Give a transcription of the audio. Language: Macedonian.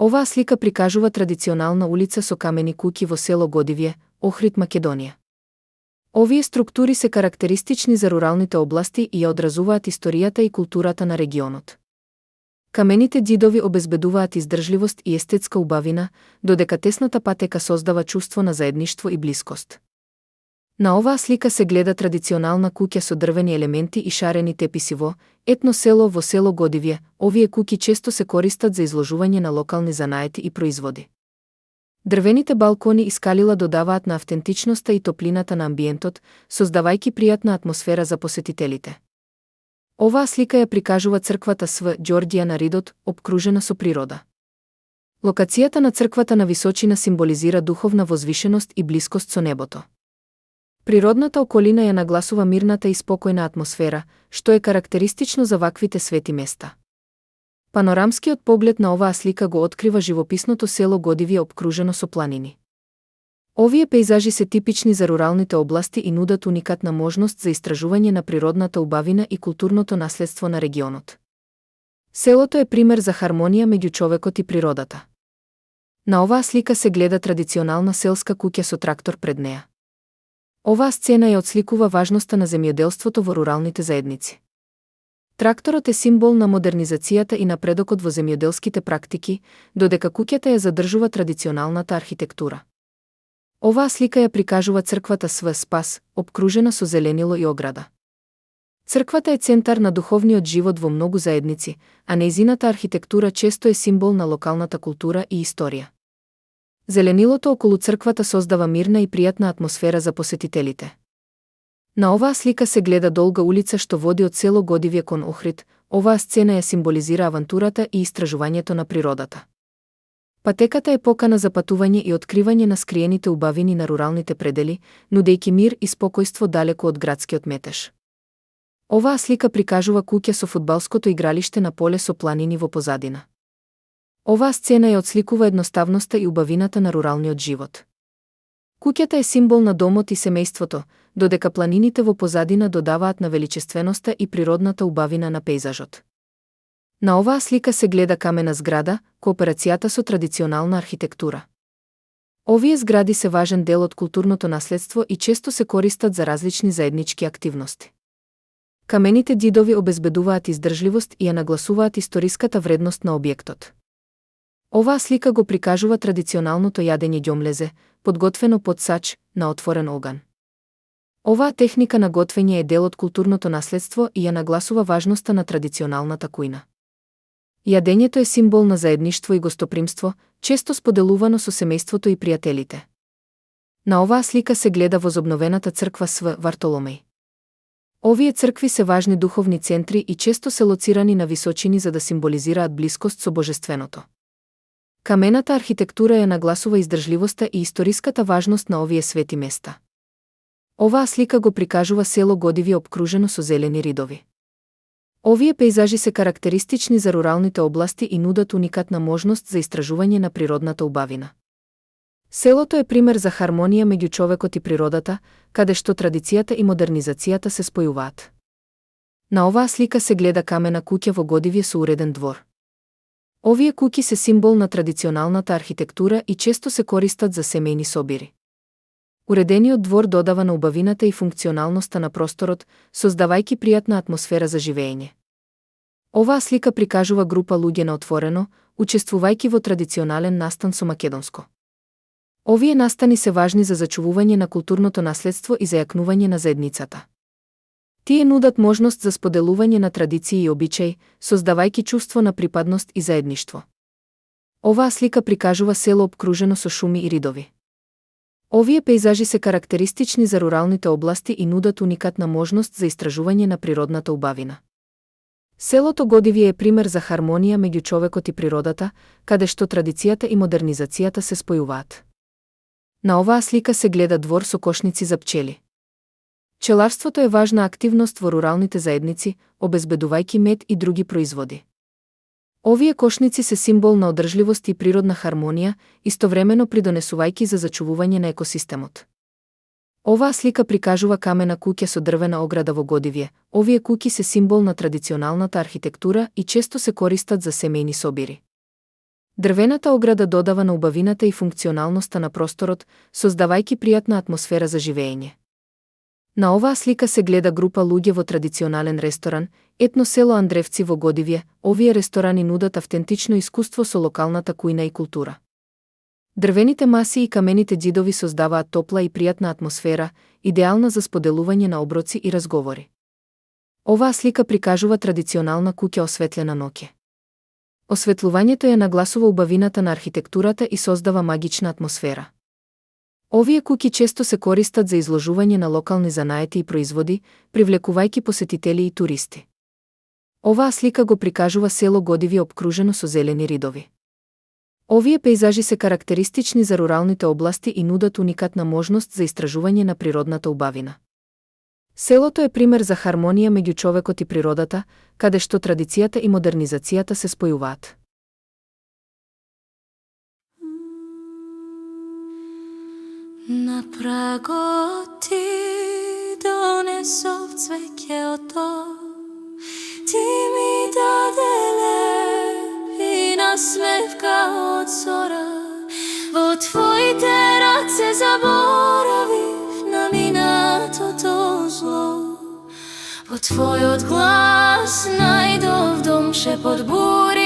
Оваа слика прикажува традиционална улица со камени куќи во село Годивје, Охрид, Македонија. Овие структури се карактеристични за руралните области и ја одразуваат историјата и културата на регионот. Камените ѕидови обезбедуваат издржливост и естетска убавина, додека тесната патека создава чувство на заедништво и блискост. На оваа слика се гледа традиционална куќа со дрвени елементи и шарени теписи во етно село во село Годивје. Овие куќи често се користат за изложување на локални занаети и производи. Дрвените балкони и скалила додаваат на автентичноста и топлината на амбиентот, создавајќи пријатна атмосфера за посетителите. Оваа слика ја прикажува црквата Св. Ѓорѓија на Ридот, обкружена со природа. Локацијата на црквата на височина символизира духовна возвишеност и блискост со небото. Природната околина ја нагласува мирната и спокојна атмосфера, што е карактеристично за ваквите свети места. Панорамскиот поглед на оваа слика го открива живописното село Годивје обкружено со планини. Овие пејзажи се типични за руралните области и нудат уникатна можност за истражување на природната убавина и културното наследство на регионот. Селото е пример за хармонија меѓу човекот и природата. На оваа слика се гледа традиционална селска куќа со трактор пред неа. Оваа сцена ја отсликува важноста на земјоделството во руралните заедници. Тракторот е символ на модернизацијата и напредокот во земјоделските практики, додека куќата ја задржува традиционалната архитектура. Оваа слика ја прикажува црквата Св. Спас, обкружена со зеленило и ограда. Црквата е центар на духовниот живот во многу заедници, а нејзината архитектура често е символ на локалната култура и историја. Зеленилото околу црквата создава мирна и пријатна атмосфера за посетителите. На оваа слика се гледа долга улица што води од село Годивје кон Охрид. Оваа сцена ја символизира авантурата и истражувањето на природата. Патеката е покана за патување и откривање на скриените убавини на руралните предели, нудејќи мир и спокојство далеку од градскиот метеж. Оваа слика прикажува куќа со фудбалското игралиште на поле со планини во позадина. Оваа сцена ја отсликува едноставноста и убавината на руралниот живот. Куќата е символ на домот и семејството, додека планините во позадина додаваат на величественоста и природната убавина на пејзажот. На оваа слика се гледа камена зграда, кооперацијата со традиционална архитектура. Овие згради се важен дел од културното наследство и често се користат за различни заеднички активности. Камените ѕидови обезбедуваат издржливост и ја нагласуваат историската вредност на објектот. Оваа слика го прикажува традиционалното јадење ѓомлезе, подготвено под сач, на отворен оган. Оваа техника на готвење е дел од културното наследство и ја нагласува важноста на традиционалната кујна. Јадењето е символ на заедништво и гостопримство, често споделувано со семејството и пријателите. На оваа слика се гледа возобновената црква Св. Вартоломеј. Овие цркви се важни духовни центри и често се лоцирани на височини за да символизираат блискост со божественото. Камената архитектура ја нагласува издржливоста и историската важност на овие свети места. Оваа слика го прикажува село Годивје обкружено со зелени ридови. Овие пејзажи се карактеристични за руралните области и нудат уникатна можност за истражување на природната убавина. Селото е пример за хармонија меѓу човекот и природата, каде што традицијата и модернизацијата се спојуваат. На оваа слика се гледа камена куќа во Годивје со уреден двор. Овие куќи се символ на традиционалната архитектура и често се користат за семејни собири. Уредениот двор додава на убавината и функционалноста на просторот, создавајќи пријатна атмосфера за живеење. Оваа слика прикажува група луѓе на отворено, учествувајќи во традиционален настан со македонско. Овие настани се важни за зачувување на културното наследство и зајакнување на заедницата. Тие нудат можност за споделување на традиции и обичаи, создавајќи чувство на припадност и заедништво. Оваа слика прикажува село обкружено со шуми и ридови. Овие пејзажи се карактеристични за руралните области и нудат уникатна можност за истражување на природната убавина. Селото Годивје е пример за хармонија меѓу човекот и природата, каде што традицијата и модернизацијата се спојуваат. На оваа слика се гледа двор со кошници за пчели. Пчеларството е важна активност во руралните заедници, обезбедувајќи мед и други производи. Овие кошници се символ на одржливост и природна хармонија, истовремено придонесувајќи за зачувување на екосистемот. Оваа слика прикажува камена куќа со дрвена ограда во Годивје. Овие куќи се символ на традиционалната архитектура и често се користат за семејни собири. Дрвената ограда додава на убавината и функционалноста на просторот, создавајќи пријатна атмосфера за живење. На оваа слика се гледа група луѓе во традиционален ресторан, етно село Андревци во Годивје. Овие ресторани нудат автентично искуство со локалната кујна и култура. Дрвените маси и камените ѕидови создаваат топла и пријатна атмосфера, идеална за споделување на оброци и разговори. Оваа слика прикажува традиционална куќа осветлена ноќе. Осветлувањето ја нагласува убавината на архитектурата и создава магична атмосфера. Овие куќи често се користат за изложување на локални занаети и производи, привлекувајќи посетители и туристи. Оваа слика го прикажува село Годивје опкружено со зелени ридови. Овие пејзажи се карактеристични за руралните области и нудат уникатна можност за истражување на природната убавина. Селото е пример за хармонија меѓу човекот и природата, каде што традицијата и модернизацијата се спојуваат. На прагот ти донесов цвеќето, ти ми даде леп и насмевка од зора. Во твоите раце заборавив на минатото зло. Во твојот глас најдов дом шепот бури.